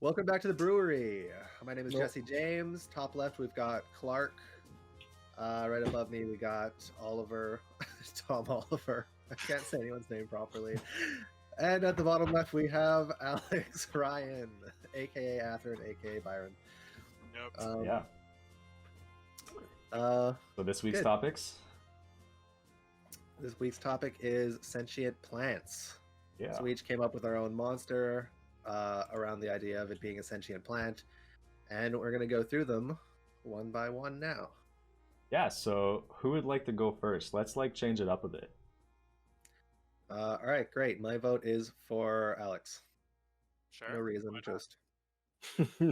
Welcome back to the brewery. My name is Nope. Jesse James. Top left, we've got Clark. Right above me, we got Oliver, Tom Oliver. I can't say anyone's name properly. And at the bottom left, we have Alex Ryan, aka Atherin, aka Byron. Yep. Yeah. So this week's good. topics. This week's topic is sentient plants. Yeah. So we each came up with our own monster around the idea of it being a sentient plant, and we're going to go through them one by one now. Yeah. So who would like to go first? Let's change it up a bit. All right, great. My vote is for Alex. Sure. No reason, just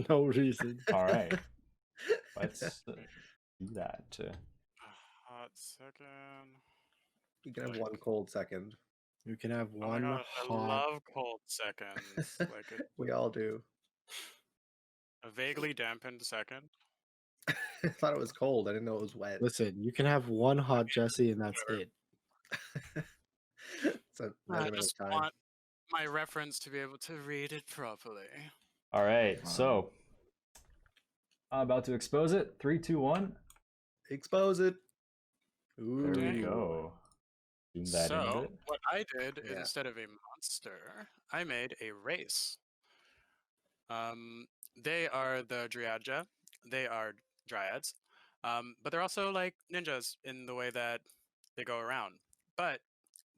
No reason. All right. Let's do that. Hot second. you can have one cold second. You can have Oh my one God, I hot. love cold seconds. Like We all do. a vaguely dampened second. I thought it was cold. I didn't know it was wet. Listen, you can have one hot Jesse, and that's it. It's a I measurement just of time. want my reference to be able to read it properly. All right. So I'm about to expose it. 3, 2, 1. Expose it. Ooh. There we go. Zoom that in a So bit. what I did Yeah. instead of a monster, I made a race. They are the Draeuja. They are dryads, but they're also like ninjas in the way that they go around. But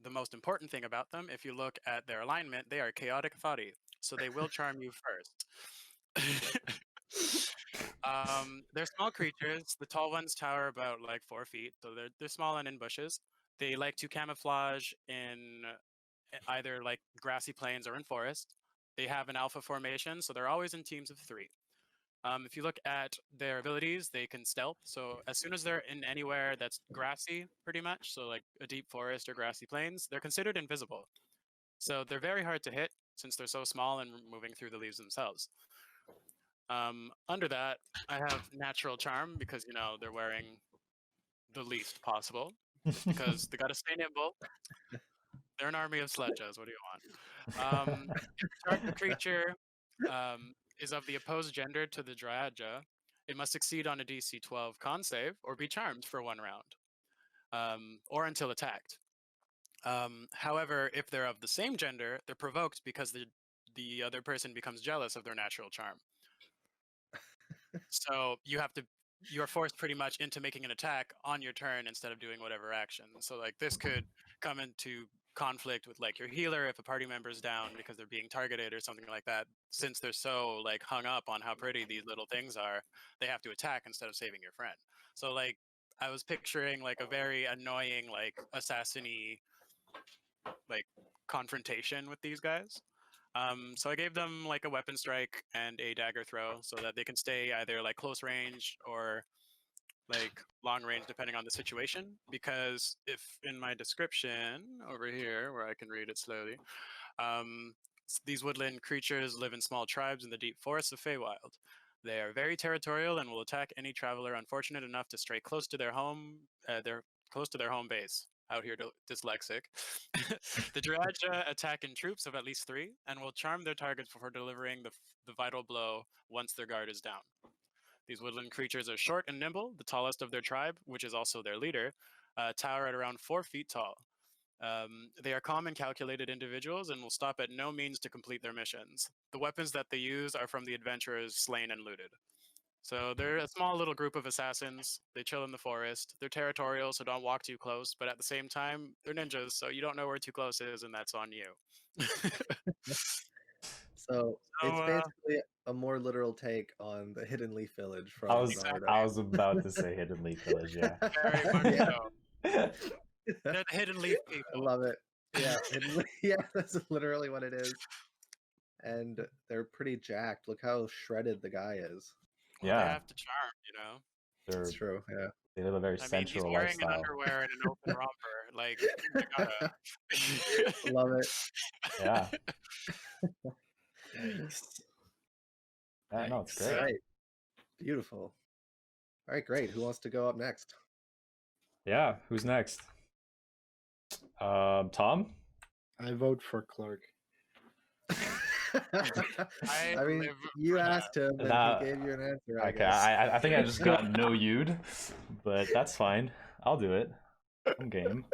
the most important thing about them, if you look at their alignment, they are chaotic Fadi, so they will charm you first. They're small creatures. The tall ones tower about like 4 feet, so they're small and in bushes. They like to camouflage in either like grassy plains or in forest. They have an alpha formation, so they're always in teams of 3. If you look at their abilities, they can stealth. So as soon as they're in anywhere that's grassy, pretty much, so like a deep forest or grassy plains, they're considered invisible. So they're very hard to hit since they're so small and moving through the leaves themselves. Under that, I have natural charm because, you know, they're wearing the least possible because they got to stay nimble. They're an army of sledges. What do you want? If the target creature is of the opposed gender to the Draeuja, it must succeed on a DC 12 con save or be charmed for 1 round, or until attacked. However, if they're of the same gender, they're provoked because the other person becomes jealous of their natural charm. So you're forced pretty much into making an attack on your turn instead of doing whatever action. So like this could come into conflict with like your healer if a party member's down because they're being targeted or something like that. Since they're so like hung up on how pretty these little things are, they have to attack instead of saving your friend. So like I was picturing like a very annoying like assassin-y like confrontation with these guys. So I gave them like a weapon strike and a dagger throw so that they can stay either like close range or like long range depending on the situation. Because if in my description over here where I can read it slowly, these woodland creatures live in small tribes in the deep forests of Feywild. They are very territorial and will attack any traveler unfortunate enough to stray close to their home. They're close to their home base. Out here, dyslexic. The Draeuja attack in troops of at least 3 and will charm their targets before delivering the vital blow once their guard is down. These woodland creatures are short and nimble. The tallest of their tribe, which is also their leader, tower at around 4 feet tall. They are calm and calculated individuals and will stop at no means to complete their missions. The weapons that they use are from the adventurers slain and looted. So they're a small little group of assassins. They chill in the forest. They're territorial, so don't walk too close. But at the same time, they're ninjas, so you don't know where too close is, and that's on you. So it's basically a more literal take on the Hidden Leaf Village from Exactly. I was about to say Hidden Leaf Village, yeah. Very much Yeah. so. They're the hidden leaf I people. love it. Yeah, yeah, that's literally what it is. And they're pretty jacked. Look how shredded the guy is. Well, they have to charm, you know. That's true. Yeah. They live a very I mean, he's sensual wearing lifestyle. an underwear and an open romper. Like, you gotta... Love it. Yeah. Yikes. Yeah, no, it's All great. right. Beautiful. All right, great. Who wants to go up next? Yeah, who's next? Tom? I vote for Clark. I mean, live you for that. asked him and That- he gave you an answer, I Okay, guess. I think I just got no you'd, but that's fine. I'll do it. I'm game.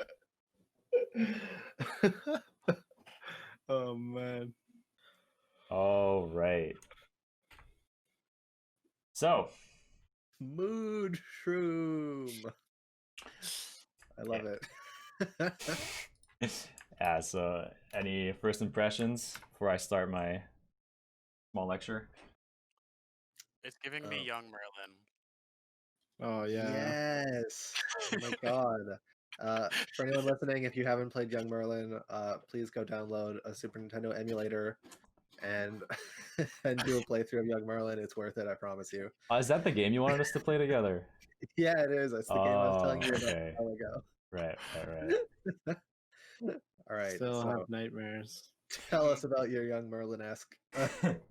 Oh man. All right. So, Mood Shroom. I love it. yeah, so any first impressions before I start my small lecture? It's giving me Oh. young Merlin. Oh yeah. Yes. Oh my god. For anyone listening, if you haven't played Young Merlin, please go download a Super Nintendo emulator and and do a playthrough of Young Merlin. It's worth it, I promise you. Is that the game you wanted us to play together? Yeah, it is. That's the game I was telling you about okay. a while ago. Right. All right. Still So have nightmares. tell us about your Young Merlin-esque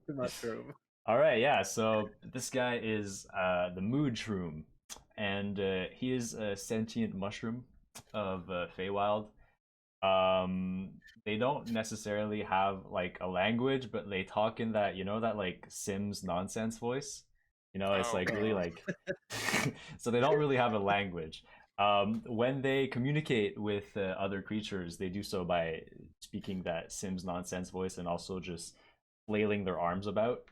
mushroom. All right, yeah. So this guy is the Mood Shroom, and he is a sentient mushroom of Feywild. They don't necessarily have like a language, but they talk in that that like Sims nonsense voice. It's Oh, like really God. like so they don't really have a language. When they communicate with other creatures, they do so by speaking that Sims nonsense voice and also just flailing their arms about.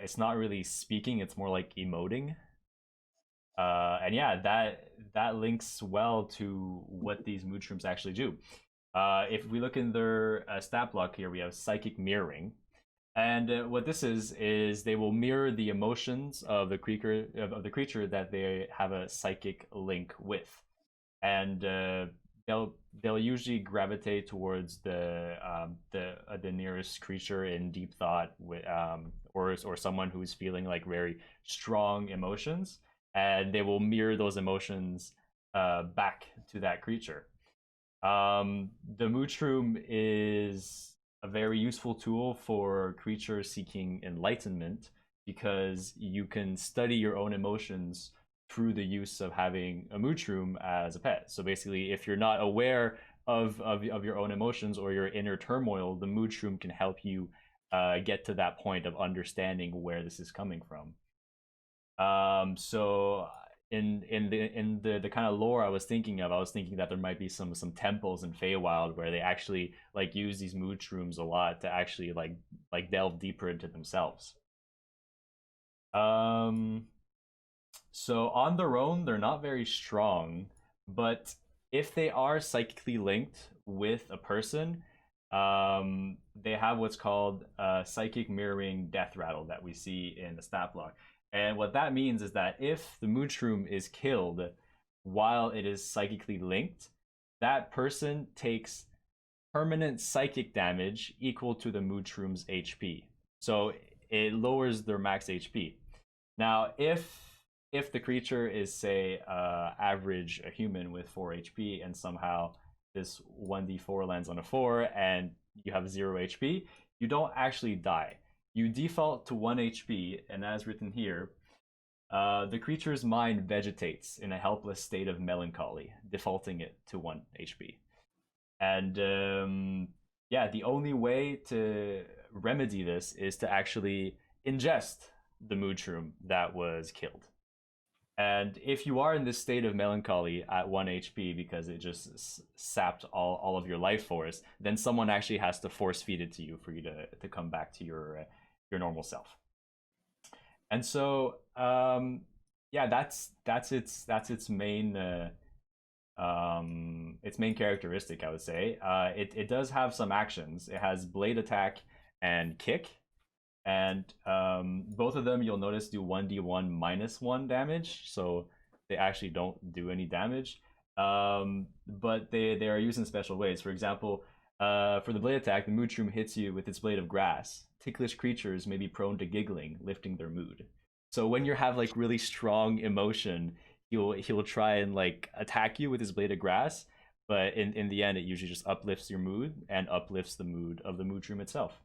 It's not really speaking; it's more like emoting. And yeah, that links well to what these mood shrooms actually do. If we look in their stat block here, we have psychic mirroring, and what this is they will mirror the emotions of the creature that they have a psychic link with, and they'll usually gravitate towards the nearest creature in deep thought, with or someone who's feeling like very strong emotions, and they will mirror those emotions back to that creature. The Moochroom is a very useful tool for creatures seeking enlightenment because you can study your own emotions through the use of having a Moochroom as a pet. So basically, if you're not aware of your own emotions or your inner turmoil, the Moochroom can help you get to that point of understanding where this is coming from. So in the kind of lore I was thinking that there might be some temples in Feywild where they actually like use these mood shrooms a lot to actually like delve deeper into themselves. So on their own they're not very strong, but if they are psychically linked with a person, they have what's called psychic mirroring death rattle that we see in the stat block. And what that means is that if the mood shroom is killed while it is psychically linked, that person takes permanent psychic damage equal to the mood shroom's HP. So it lowers their max HP. Now, if the creature is, say, average a human with 4 HP, and somehow this 1d4 lands on a 4 and you have 0 HP, you don't actually die. You default to 1 HP, and as written here, the creature's mind vegetates in a helpless state of melancholy, defaulting it to 1 HP. And yeah, the only way to remedy this is to actually ingest the mood shroom that was killed. And if you are in this state of melancholy at 1 HP because it just sapped all of your life force, then someone actually has to force feed it to you for you to come back to your normal self. And so yeah, that's its main characteristic, I would say. It does have some actions. It has blade attack and kick, and both of them you'll notice do 1d1 minus 1 damage, so they actually don't do any damage, but they are used in special ways. For example, for the blade attack, the mood shroom hits you with its blade of grass. Ticklish creatures may be prone to giggling, lifting their mood. So when you have like really strong emotion, he'll try and like attack you with his blade of grass, but in the end it usually just uplifts your mood and uplifts the mood of the mood shroom itself.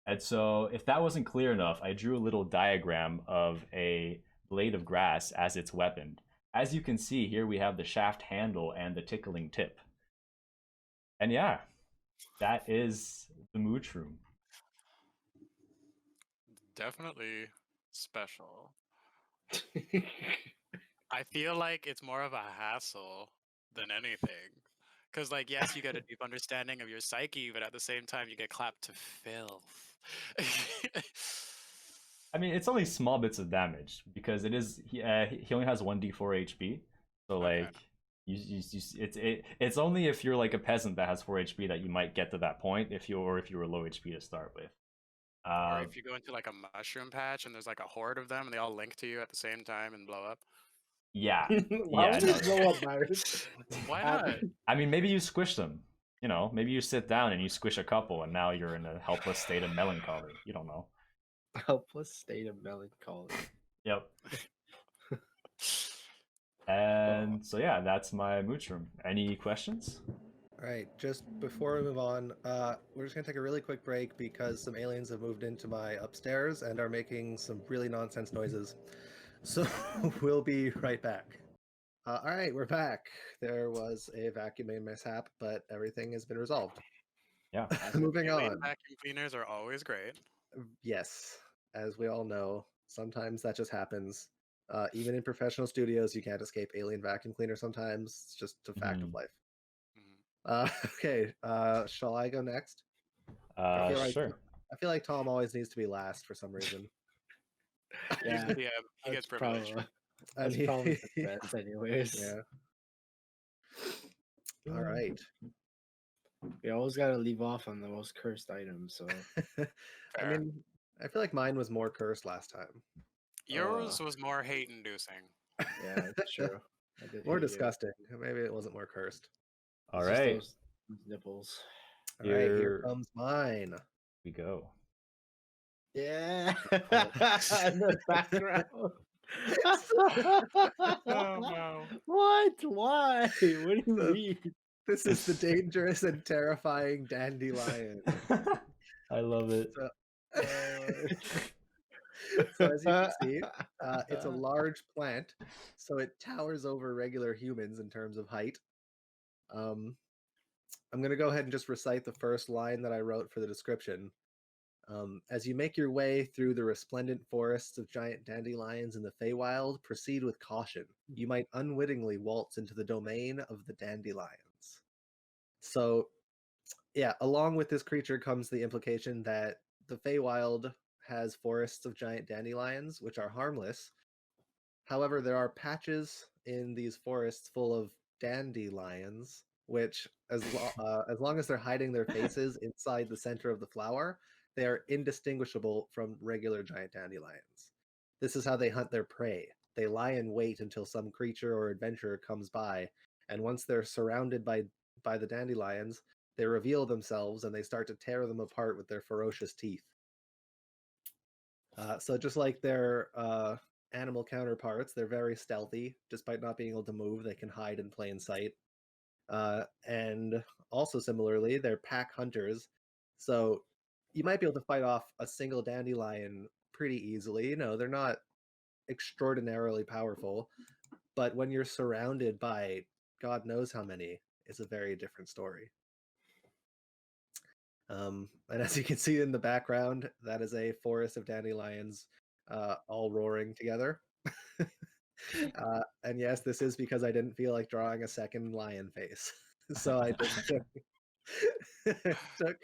And so if that wasn't clear enough, I drew a little diagram of a blade of grass as its weapon. As you can see here, we have the shaft handle and the tickling tip. And yeah, that is the mood shroom. definitely special. I feel like it's more of a hassle than anything. Because, like, yes, you get a deep understanding of your psyche, but at the same time, you get clapped to filth. I mean, it's only small bits of damage because it is he only has 1d4 HP. So Okay. like it's only if you're like a peasant that has 4 HP that you might get to that point if you were low HP to start with. Or Uh, if you go into like a mushroom patch and there's like a horde of them and they all link to you at the same time and blow up. yeah, Why yeah, would no. they blow up, Myers? Why not? I mean, maybe you squish them. You know, maybe you sit down and you squish a couple, and now you're in a helpless state of melancholy. You don't know. Helpless state of melancholy. Yep. Oh. And so yeah, that's my mooch room. Any questions? All right, just before we move on, we're just gonna take a really quick break because some aliens have moved into my upstairs and are making some really nonsense noises. So we'll be right back. All right, we're back. There was a vacuuming mishap, but everything has been resolved. Yeah. Moving Alien on. vacuum cleaners are always great. Yes, as we all know, sometimes that just happens. Even in professional studios, you can't escape alien vacuum cleaner sometimes. It's just a fact of Mhm. life. Mhm. Okay, shall I go next? I feel like Sure. I feel like Tom always needs to be last for some reason. He's Yeah, the DM. He gets privilege. That's And probably the best, anyways. yeah. All right. We always gotta leave off on the most cursed items, so I Fair. mean, I feel like mine was more cursed last time. Yours was more hate-inducing. yeah, it's true. I did More hate you. disgusting. Maybe it wasn't more cursed. All It's just right, those nipples. All right, here here comes mine. we go. Yeah, in the background. no. What? Why? What do you So- mean? This is the dangerous and terrifying dandelion. I love it. So as you can see, it's a large plant, so it towers over regular humans in terms of height. I'm going to go ahead and just recite the first line that I wrote for the description. As you make your way through the resplendent forests of giant dandelions in the Feywild, proceed with caution. You might unwittingly waltz into the domain of the dandelions. So, yeah, along with this creature comes the implication that the Feywild has forests of giant dandelions, which are harmless. However, there are patches in these forests full of dandelions, which, as long as they're hiding their faces inside the center of the flower, they are indistinguishable from regular giant dandelions. This is how they hunt their prey. They lie in wait until some creature or adventurer comes by, and once they're surrounded by the dandelions, they reveal themselves and they start to tear them apart with their ferocious teeth. So just like their animal counterparts, they're very stealthy. Despite not being able to move, they can hide in plain sight. And also similarly, they're pack hunters. So you might be able to fight off a single dandelion pretty easily. You know, they're not extraordinarily powerful, but when you're surrounded by God knows how many, it's a very different story. And as you can see in the background, that is a forest of dandelions all roaring together. And yes, this is because I didn't feel like drawing a second lion face. So I just took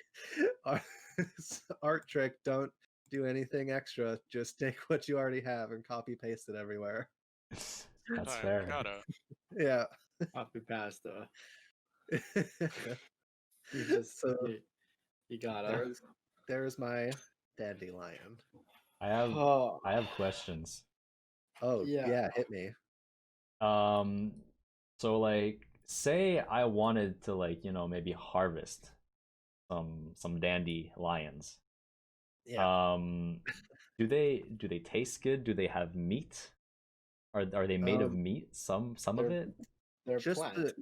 art trick. Don't do anything extra. Just take what you already have and copy paste it everywhere. That's Time, fair. gotta. Yeah. Copy pasta. You So you gotta. there's my dandelion. I have Oh, I have questions. Oh Yeah. yeah, hit me. So like, say I wanted to like, maybe harvest some dandelions. Yeah. Do they taste good? Do they have meat? Are they made of Um, meat? Some of they're it, they're just plant. the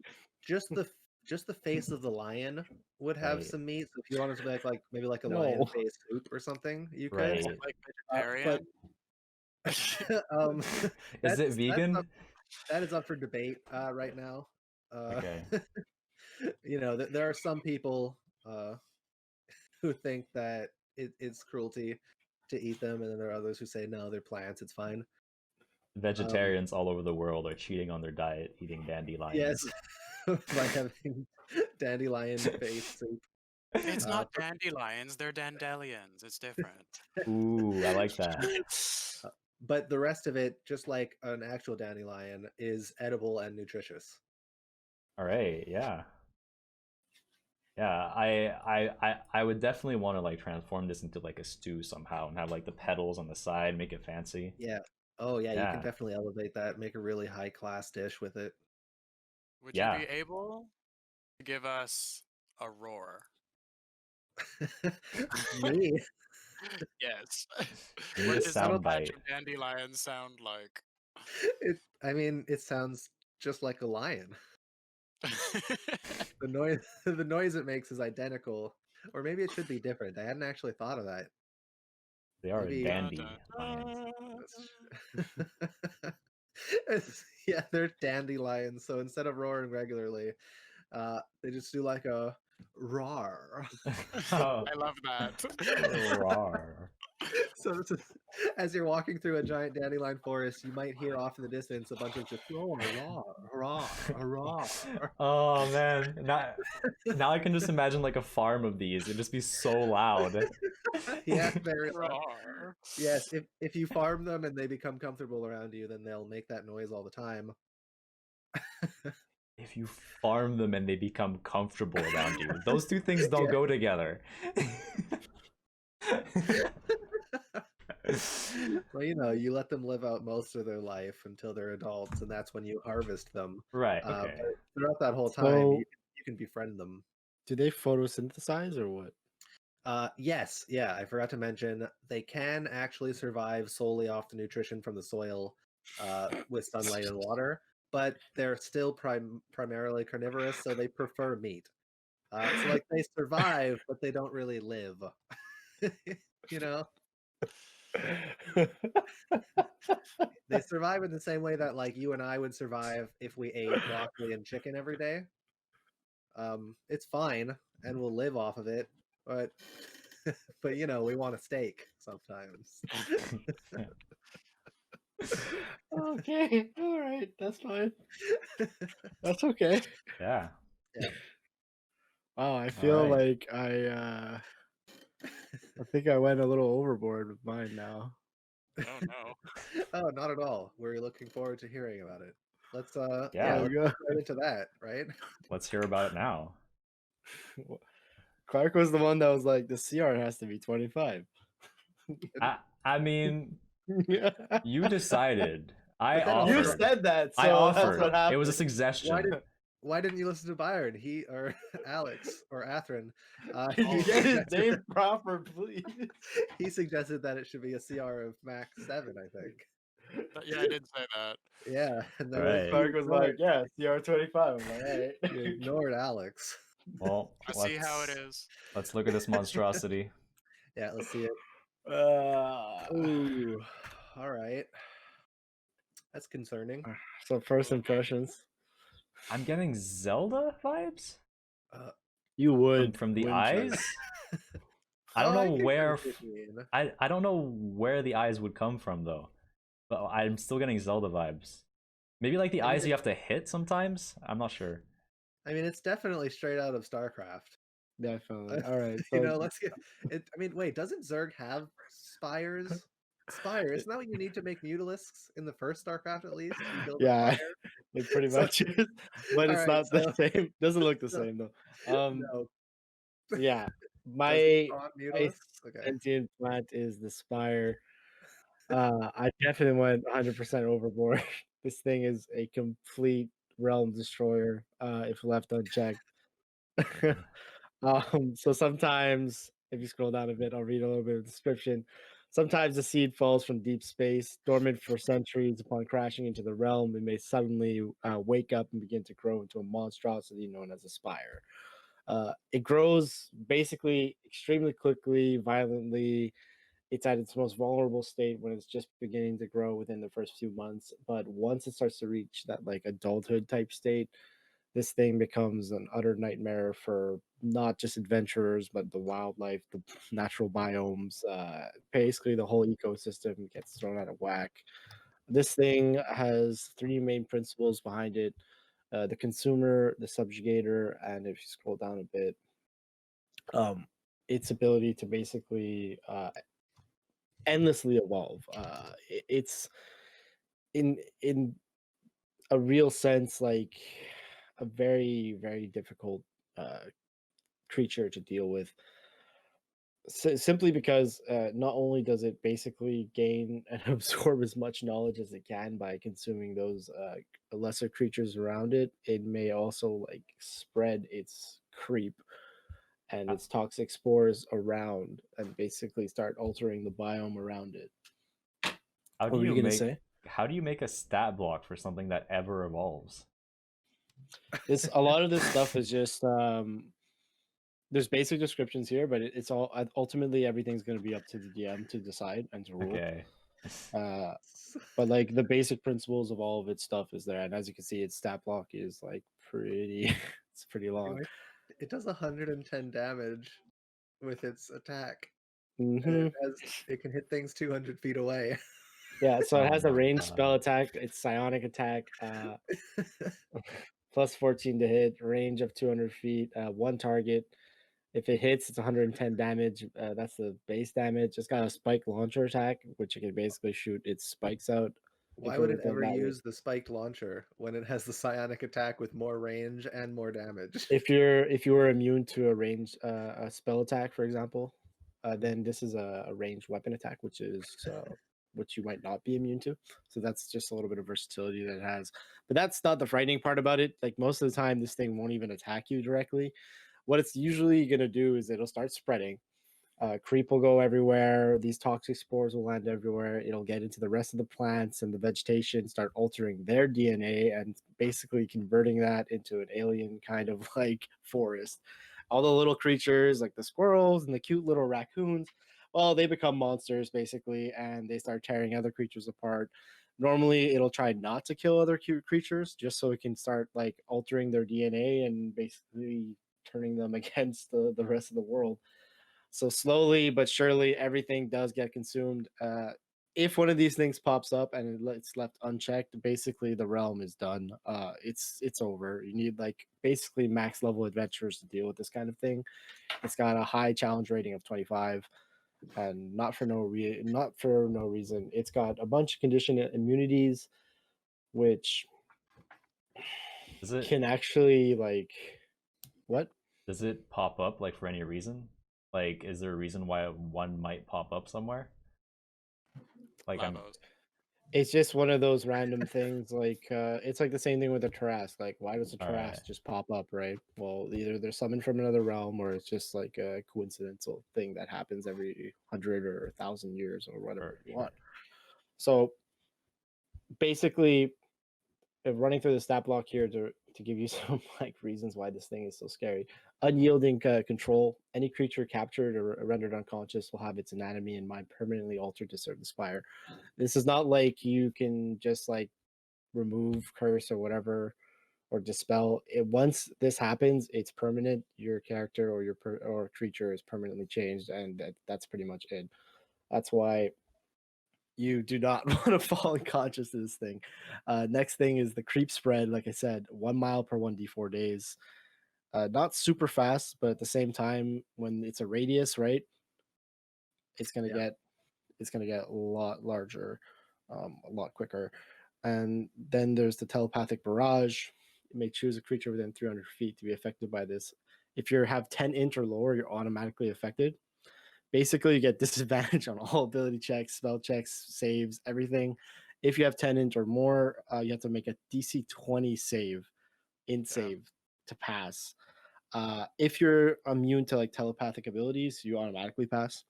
just the just the face of the lion would have right? some meat. So if you wanted to make like maybe like a No. lion face soup or something, you could. Right. Is it like But vegetarian? Is it that's vegan? that is up for debate right now. Okay. There are some people who think that it's cruelty. to eat them, and then there are others who say no, they're plants. It's fine. Vegetarians all over the world are cheating on their diet, eating dandelions. Yes, by having dandelion-based soup. It's not for- dandelions, they're dandelions. It's different. Ooh, I like that. But the rest of it, just like an actual dandelion, is edible and nutritious. All right, yeah. Yeah, I would definitely want to like transform this into like a stew somehow and have like the petals on the side, make it fancy. Yeah. Oh yeah, you Yeah. can definitely elevate that, make a really high class dish with it. Would Yeah. you be able to give us a roar? Me? Yes. You need What a does sound that patch bite. of dandelion sound like? I mean, it sounds just like a lion. The noise the noise it makes is identical, or maybe it should be different. I hadn't actually thought of that. They are Maybe- dandy lions. Yeah, they're dandelions. So instead of roaring regularly, they just do like a roar. Oh, I love that. roar. So this is, as you're walking through a giant dandelion forest, you might hear off in the distance a bunch of just roar, roar, roar, roar. Oh man, now I can just imagine like a farm of these. It'd just be so loud. Yeah, very loud. Roar. Yes, if you farm them and they become comfortable around you, then they'll make that noise all the time. If you farm them and they become comfortable around you, those two things don't go together. Well, you let them live out most of their life until they're adults, and that's when you harvest them. Right. But Okay. throughout that whole time, So- you can befriend them. Do they photosynthesize or what? Yes, yeah, I forgot to mention they can actually survive solely off the nutrition from the soil with sunlight and water, but they're still primarily carnivorous, so they prefer meat. So like they survive, but they don't really live. You know, they survive in the same way that like you and I would survive if we ate broccoli and chicken every day. It's fine, and we'll live off of it, but but we want a steak sometimes. Okay, all right, that's fine. That's okay. Yeah. Wow, I feel right. like I think I went a little overboard with mine now. Oh no. Oh, not at all. We're looking forward to hearing about it. Let's Yeah. let's go. get right into that, right? Let's hear about it now. Clark was the one that was like, the CR has to be 25. I mean, you decided. I But then You also- offered. said that, so I that's offered. what happened. It was a suggestion. Why didn't you listen to Byron? He or Alex or Athrin? Can you get his suggested- name proper, please? He suggested that it should be a CR of max 7, I think. Yeah, I did say that. Yeah, and then Right. Clark was like, yeah, CR 25. I'm like, all right. you ignored Alex. Well, I see how it is. Let's look at this monstrosity. Yeah, let's see it. Uh, Ooh, all right. That's concerning. so first impressions. I'm getting Zelda vibes You would from the wouldn't you? eyes. I don't Oh, know get where. what you mean. I don't know where the eyes would come from though, but I'm still getting Zelda vibes. Maybe like the I mean, eyes you have to hit sometimes. I'm not sure. I mean, it's definitely straight out of StarCraft. Definitely. All right. Let's get it. I mean, wait, doesn't Zerg have spires? Spire, isn't that what you need to make mutalisks in the first StarCraft at least? You build a Yeah, spire? it pretty So- much is, but it's Alright, not the so- same. Doesn't look the so- same though. No. Yeah, Does my it spawn mutalisks? Okay. sentient plant is the Spire. I definitely went 100% overboard. This thing is a complete realm destroyer if left unchecked. So sometimes, if you scroll down a bit, I'll read a little bit of the description. Sometimes the seed falls from deep space, dormant for centuries. Upon crashing into the realm, it may suddenly wake up and begin to grow into a monstrosity known as a spire. It grows basically extremely quickly, violently. It's at its most vulnerable state when it's just beginning to grow within the first few months. But once it starts to reach that like adulthood type state, this thing becomes an utter nightmare for not just adventurers, but the wildlife, the natural biomes. Basically, the whole ecosystem gets thrown out of whack. This thing has three main principles behind it: the consumer, the subjugator, and if you scroll down a bit, its ability to basically endlessly evolve. It's in a real sense like a very very difficult uh, creature to deal with. Simply because not only does it basically gain and absorb as much knowledge as it can by consuming those lesser creatures around it, it may also like spread its creep and its toxic spores around and basically start altering the biome around it. How What do were you you gonna make say? how do you make a stat block for something that ever evolves? This a lot of this stuff is just there's basic descriptions here, but it's all ultimately everything's going to be up to the DM to decide and to rule. Okay. But like the basic principles of all of its stuff is there, and as you can see, its stat block is like pretty. It's pretty long. Anyway, it does 110 damage with its attack. Mm-hmm. It can hit things 200 feet away. Yeah, so it Oh has a my ranged spell God. attack. It's psionic attack, plus 14 to hit, range of 200 feet, one target. If it hits, it's 110 damage. That's the base damage. It's got a spike launcher attack, which it can basically shoot its spikes out. Why If would we're it going ever that way. use the spiked launcher when it has the psionic attack with more range and more damage? If you were immune to a range a spell attack, for example, then this is a ranged weapon attack, which you might not be immune to. So that's just a little bit of versatility that it has. But that's not the frightening part about it. Like most of the time, this thing won't even attack you directly. What it's usually gonna do is it'll start spreading. Creep will go everywhere. These toxic spores will land everywhere. It'll get into the rest of the plants and the vegetation, start altering their DNA and basically converting that into an alien kind of like forest. All the little creatures, like the squirrels and the cute little raccoons, well, they become monsters basically, and they start tearing other creatures apart. Normally, it'll try not to kill other cute creatures just so it can start like altering their DNA and basically turning them against the rest of the world. So slowly but surely, everything does get consumed. If one of these things pops up and it's left unchecked, basically the realm is done. It's over. You need like basically max level adventurers to deal with this kind of thing. It's got a high challenge rating of 25, and not for no reason. It's got a bunch of condition immunities, which Does it can actually like what? does it pop up like for any reason? Like, is there a reason why one might pop up somewhere? Like I'm Lavos. It's just one of those random things. Like it's like the same thing with a Tarrasque. Like, why does a all right. Tarrasque just pop up, right? Well, either they're summoned from another realm, or it's just like a coincidental thing that happens every 100 or 1,000 years or whatever you Sure. want. So basically, running through the stat block here to give you some like reasons why this thing is so scary. Unyielding control. Any creature captured or rendered unconscious will have its anatomy and mind permanently altered to serve the Spire. This is not like you can just like remove curse or whatever or dispel it. Once this happens, it's permanent. Your character or or creature is permanently changed, and that's pretty much it. That's why you do not want to fall unconscious to this thing. Next thing is the creep spread. Like I said, 1 mile per 1d4 days. Not super fast, but at the same time, when it's a radius, right, it's gonna Yeah. get a lot larger, a lot quicker. And then there's the telepathic barrage. You may choose a creature within 300 feet to be affected by this. If you have 10 int or lower, you're automatically affected. Basically, you get disadvantage on all ability checks, spell checks, saves, everything. If you have 10 int or more, you have to make a DC 20 save, int Yeah. save to pass. If you're immune to like telepathic abilities, you automatically pass.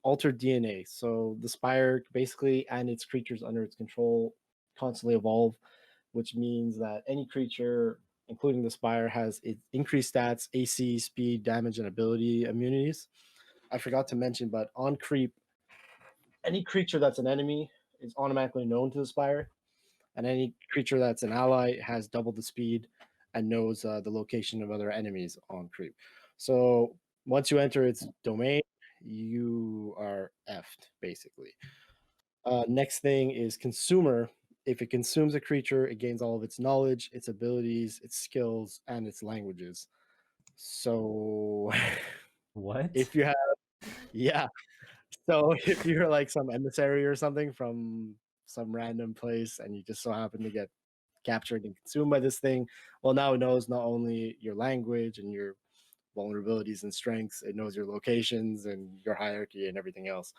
Altered DNA. So the Spire basically and its creatures under its control constantly evolve, which means that any creature, including the Spire, has increased stats, AC, speed, damage, and ability immunities. I forgot to mention, but on creep, any creature that's an enemy is automatically known to the Spire, and any creature that's an ally has double the speed, and knows the location of other enemies on creep. So once you enter its domain, you are effed basically. Next thing is consumer. If it consumes a creature, it gains all of its knowledge, its abilities, its skills, and its languages. So What? if you have, yeah. So if you're like some emissary or something from some random place and you just so happen to get captured and consumed by this thing, well, now it knows not only your language and your vulnerabilities and strengths, it knows your locations and your hierarchy and everything else.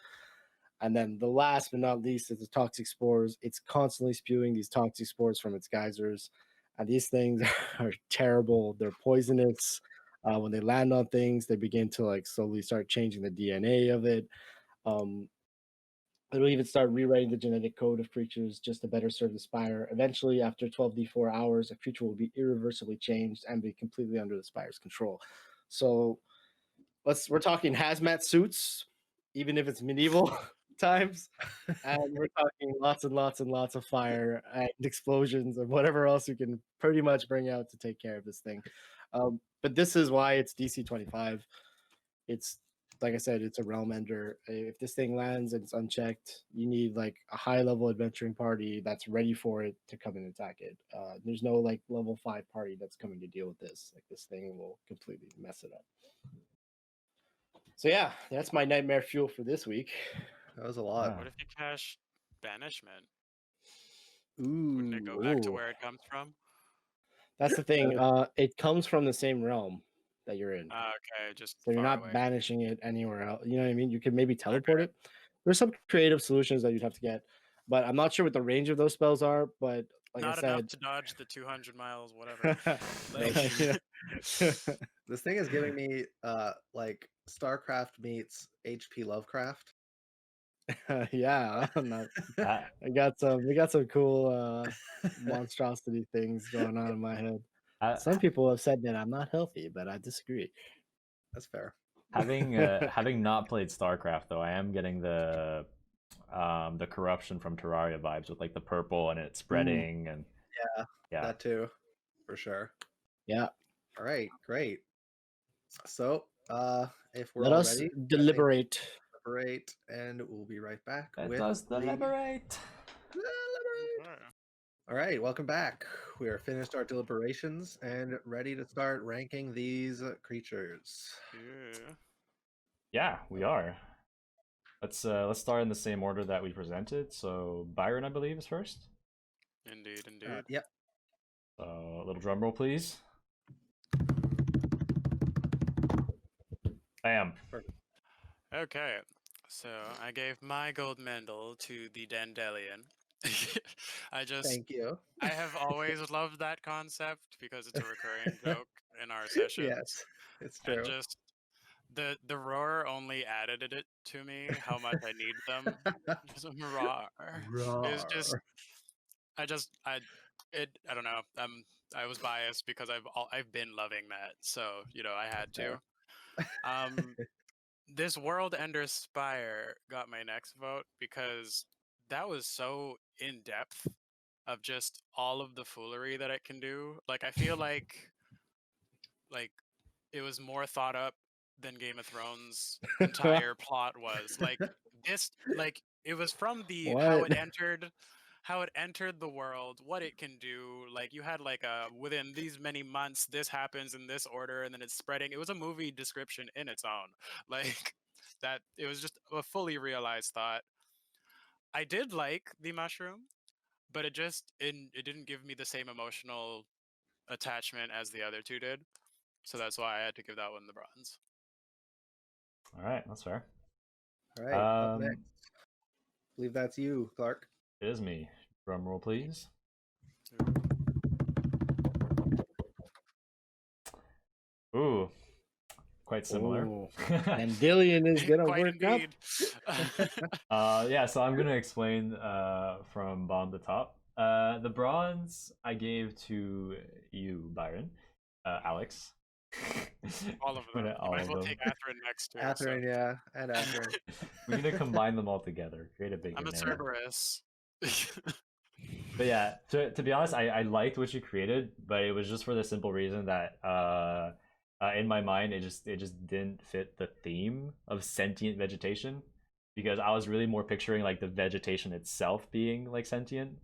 And then the last but not least is the toxic spores. It's constantly spewing these toxic spores from its geysers. And these things are terrible. They're poisonous. When they land on things, they begin to like slowly start changing the DNA of it. Um, It'll even start rewriting the genetic code of creatures just to better serve the Spire. Eventually, after 12d4 hours, a creature will be irreversibly changed and be completely under the Spire's control. So we're talking hazmat suits, even if it's medieval times, and we're talking lots and lots and lots of fire and explosions and whatever else you can pretty much bring out to take care of this thing. But this is why it's DC 25. It's like I said, it's a realm ender. If this thing lands and it's unchecked, you need like a high level adventuring party that's ready for it to come and attack it. There's no like level 5 party that's coming to deal with this. Like this thing will completely mess it up. So yeah, that's my nightmare fuel for this week. That was a lot. What if you cash banishment? Ooh, Wouldn't it go back to where it comes from? That's the thing. It comes from the same realm that you're in. Okay, just So you're far not away. banishing it anywhere else. You know what I mean? You could maybe teleport it. There's some creative solutions that you'd have to get, but I'm not sure what the range of those spells are. But like Not I said, enough to dodge the 200 miles, whatever. This thing is giving me like StarCraft meets HP Lovecraft. Yeah, we got some cool monstrosity things going on in my head. Some people have said that I'm not healthy, but I disagree. That's fair. Having not played StarCraft though, I am getting the corruption from Terraria vibes with like the purple and it spreading and yeah, that too, for sure. Yeah. All right, great. So, if we're Let all us ready, deliberate. And we'll be right back. Let us deliberate. All right, welcome back. We are finished our deliberations and ready to start ranking these creatures. Yeah, we are. Let's start in the same order that we presented. So Byron, I believe, is first. Indeed. Yep. A little drum roll, please. Bam. Perfect. Okay, so I gave my gold medal to the Dandelion. Thank you. I have always loved that concept because it's a recurring joke in our sessions. Yes, it's true. And just the roar only added it to me how much I need them. Just roar. It's just I don't know. I was biased because I've been loving that, so I had to. This World Ender Spire got my next vote because that was so in depth of just all of the foolery that it can do. Like I feel like it was more thought up than Game of Thrones' entire plot was. Like this, like it was from the how it entered the world, what it can do. Like you had like within these many months, this happens in this order, and then it's spreading. It was a movie description in its own. Like that, it was just a fully realized thought. I did like the mushroom, but it didn't give me the same emotional attachment as the other two did. So that's why I had to give that one the bronze. All right, that's fair. All right, up next. I believe that's you, Clark. It is me. Drum roll, please. Ooh, quite similar. Dandelion is gonna work indeed. up. Yeah, so I'm gonna explain from bottom to top. The bronze I gave to you, Byron, Alex. All of them. All might as of well them. take Athrun next too. Athrun, yeah, and Athrun. We're gonna combine them all together, create a bigger I'm a name. Cerberus. But yeah, to be honest, I liked what you created, but it was just for the simple reason that in my mind it just didn't fit the theme of sentient vegetation, because I was really more picturing like the vegetation itself being like sentient.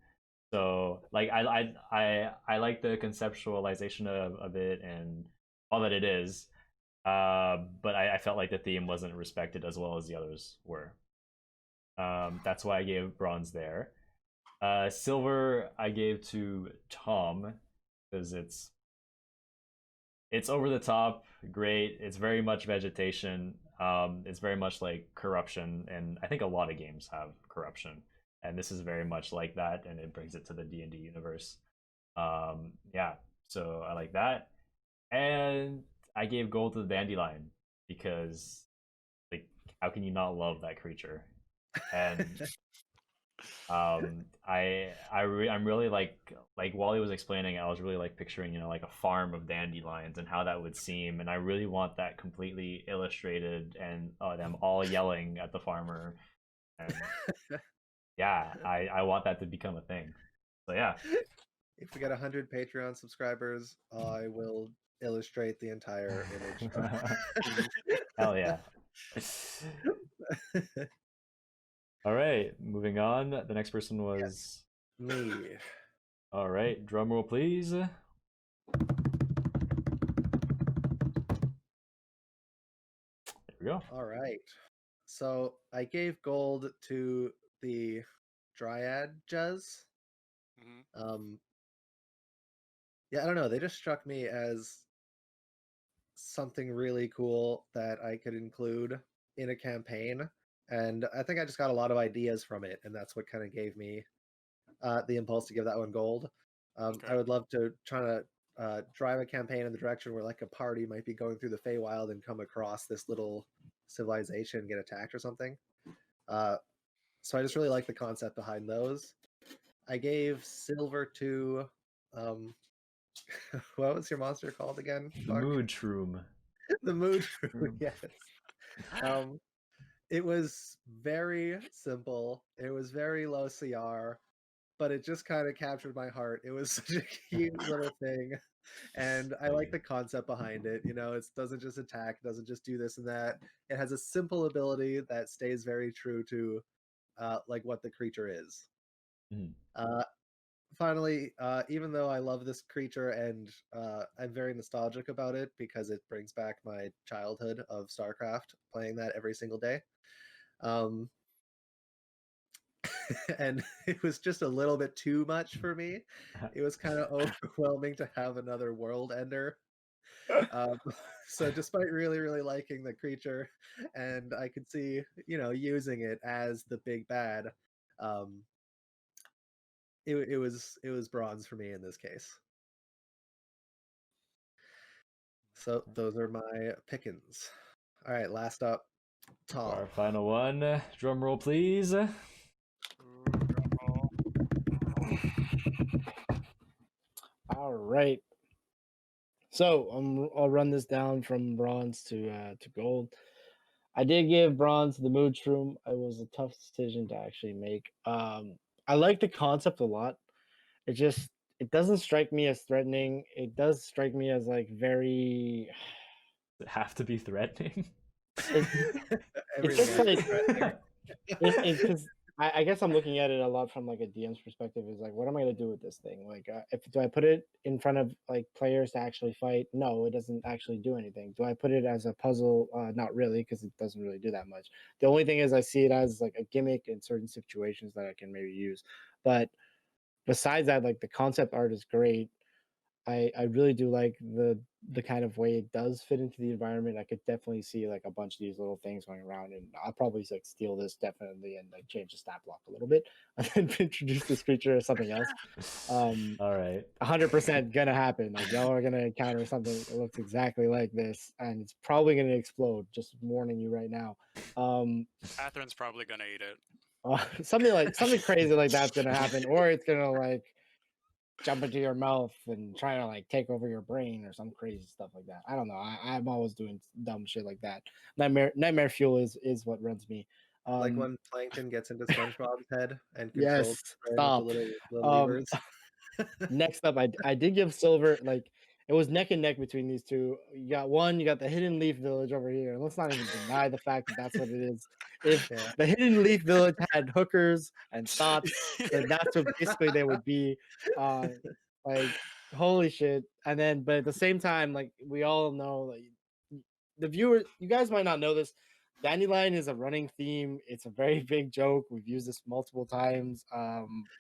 So like I like the conceptualization of it and all that it is, but I felt like the theme wasn't respected as well as the others were. That's why I gave bronze there. Silver I gave to Tom because it's over the top, great. It's very much vegetation. It's very much like corruption, and I think a lot of games have corruption, and this is very much like that, and it brings it to the D&D universe. Yeah, so I like that, and I gave gold to the Dandelion because like how can you not love that creature? And I'm really like Wally was explaining, I was really like picturing, you know, like a farm of dandelions and how that would seem, and I really want that completely illustrated and them all yelling at the farmer, and yeah, I want that to become a thing. So yeah. If we get 100 Patreon subscribers, I will illustrate the entire image. Hell yeah. All right, moving on. The next person was Me. all right. Drum roll, please. There we go. All right. So I gave gold to the Draeujas. Mhm. Yeah, I don't know. They just struck me as something really cool that I could include in a campaign. And I think I just got a lot of ideas from it, and that's what kind of gave me the impulse to give that one gold. Okay. I would love to try to drive a campaign in the direction where like a party might be going through the Feywild and come across this little civilization and get attacked or something. Uh, so I just really like the concept behind those. I gave silver to what was your monster called again? The mood shroom. The mood Shroom. yes. Um, it was very simple. It was very low CR, but it just kind of captured my heart. It was such a cute little thing, and I like the concept behind it. You know, it doesn't just attack, it doesn't just do this and that. It has a simple ability that stays very true to like what the creature is. Mhm. Finally, even though I love this creature and I'm very nostalgic about it because it brings back my childhood of StarCraft, playing that every single day. Um, and it was just a little bit too much for me. It was kind of overwhelming to have another world ender. Um, so despite really, really liking the creature, and I could see, you know, using it as the big bad, um, it was bronze for me in this case. So those are my Pickens. All right, last up, Tom. Our final one. Drum roll, please. Ooh, drum roll. All right. So I'll run this down from bronze to gold. I did give bronze to the mood shroom. It was a tough decision to actually make. I like the concept a lot. It doesn't strike me as threatening. It does strike me as like very. Does it have to be threatening? It's just Everything like is threatening. because I guess I'm looking at it a lot from like a DM's perspective. Is like, what am I gonna do with this thing? Like, if do I put it in front of like players to actually fight? No, it doesn't actually do anything. Do I put it as a puzzle? Not really, because it doesn't really do that much. The only thing is I see it as like a gimmick in certain situations that I can maybe use. But besides that, like the concept art is great. I really do like the kind of way it does fit into the environment. I could definitely see like a bunch of these little things going around, and I'll probably like steal this definitely and like change the stat block a little bit and then introduce this creature as something else. All right. 100% gonna happen. Like y'all are gonna encounter something that looks exactly like this, and it's probably gonna explode. Just warning you right now. Catherine's probably gonna eat it. Something crazy like that's gonna happen, or it's gonna like jump into your mouth and try to like take over your brain or some crazy stuff like that. I don't know. I'm always doing dumb shit like that. Nightmare fuel is what runs me. Like when Plankton gets into SpongeBob's head and Yes, controls the brain stop. with the little Um, levers. Next up, I did give Silver, like, it was neck and neck between these two. You got the Hidden Leaf Village over here. And let's not even deny the fact that that's what it is. If Yeah. the Hidden Leaf Village had hookers and thoughts, then that's what basically they would be. Like, holy shit. And then, but at the same time, like, we all know, like, the viewers, you guys might not know this. Dandelion is a running theme. It's a very big joke. We've used this multiple times.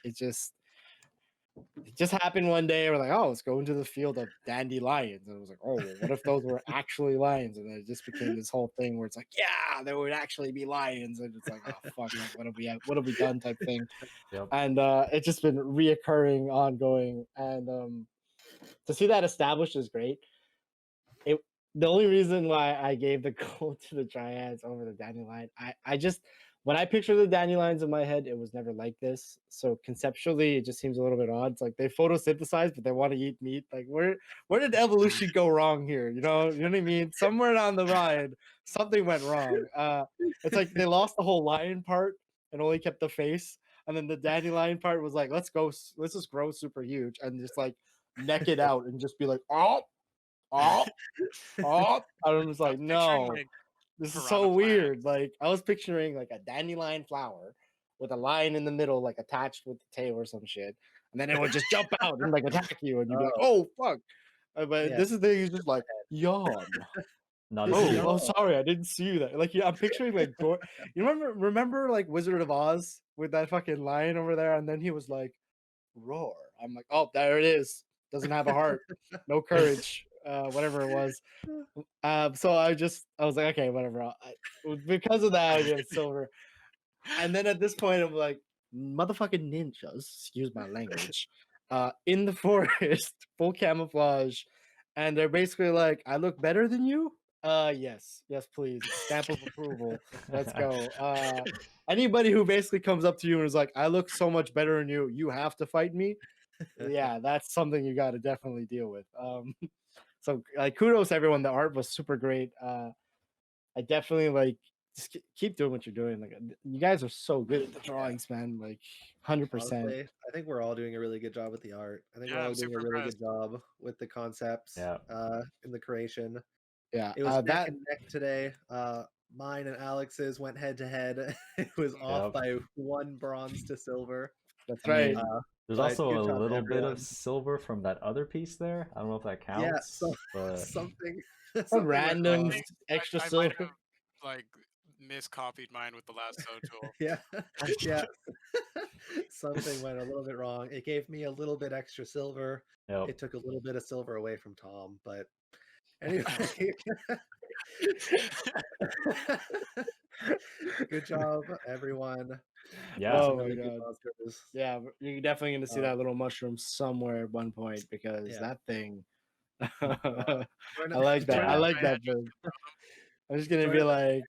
It just happened one day. We're like, oh, let's go into the field of dandelions. And it was like, oh, well, what if those were actually lions? And then it just became this whole thing where it's like, yeah, there would actually be lions. And it's like, oh fuck, like, what have we done type thing. Yep. And it's just been reoccurring, ongoing. And to see that established is great. The only reason why I gave the gold to the Dryads over the dandelion, I just, when I picture the dandelions in my head, it was never like this. So conceptually, it just seems a little bit odd. It's like they photosynthesize, but they want to eat meat. Like where did evolution go wrong here? You know what I mean? Somewhere down the line, something went wrong. It's like they lost the whole lion part and only kept the face, and then the dandelion part was like, let's just grow super huge and just like neck it out and just be like, oh. I was like, no, this is so weird. Like I was picturing like a dandelion flower with a lion in the middle, like attached with the tail or some shit, and then it would just jump out and like attack you, and you'd be like, oh fuck. But Yeah. this is the thing, he's just like, yawn. Not Oh, sorry, I didn't see you that. Like, yeah, I'm picturing like, you remember like Wizard of Oz with that fucking lion over there, and then he was like, roar. I'm like, oh, there it is. Doesn't have a heart, no courage, whatever it was. So I was like, okay, whatever. Because of that, I get Silver. And then at this point, I'm like, motherfucking ninjas, excuse my language, in the forest, full camouflage, and they're basically like, I look better than you. Yes, please, stamp of approval. Let's go. Anybody who basically comes up to you and is like, I look so much better than you, you have to fight me. Yeah, that's something you got to definitely deal with. So like, kudos to everyone. The art was super great. I definitely like, just keep doing what you're doing. Like you guys are so good at the drawings, man. Like 100%. Honestly, I think we're all doing a really good job with the art. I think we're all doing a really good job with the concepts. Yeah. In the creation. Yeah, it was neck and neck today. Mine and Alex's went head to head. It was off by 1 bronze to silver. That's right. There's also a little bit of silver from that other piece there. I don't know if that counts. Yeah, so, but... something random extra silver. Might have, like miscopied mine with the lasso tool. yeah. Something went a little bit wrong. It gave me a little bit extra silver. Yep. It took a little bit of silver away from Tom, but anyway. Good job, everyone. Yeah. Oh my god. Yeah, you're definitely gonna see that little mushroom somewhere at one point, because that thing. I like that. I like that joke. I'm just gonna be like,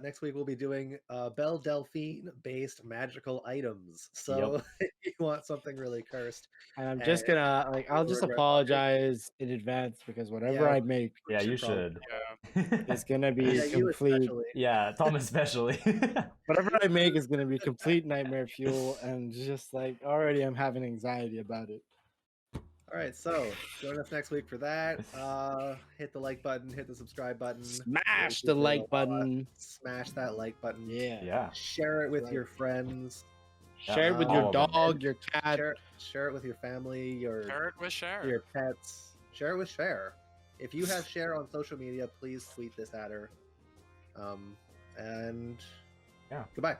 next week we'll be doing Belle Delphine based magical items. So if you want something really cursed, and I'm just gonna like, I'll just apologize in advance, because whatever I make, you should. It's gonna be complete. Yeah, Tom especially. Whatever I make is gonna be complete nightmare fuel, and just like already I'm having anxiety about it. All right, so join us next week for that. Hit the like button, hit the subscribe button, smash the like button, smash that like button. Yeah. Share it with your friends. Share it with your dog, your cat. Share it with your family, share it with your pets. Share it with Share. If you have Share on social media, please tweet this at her. And yeah, goodbye.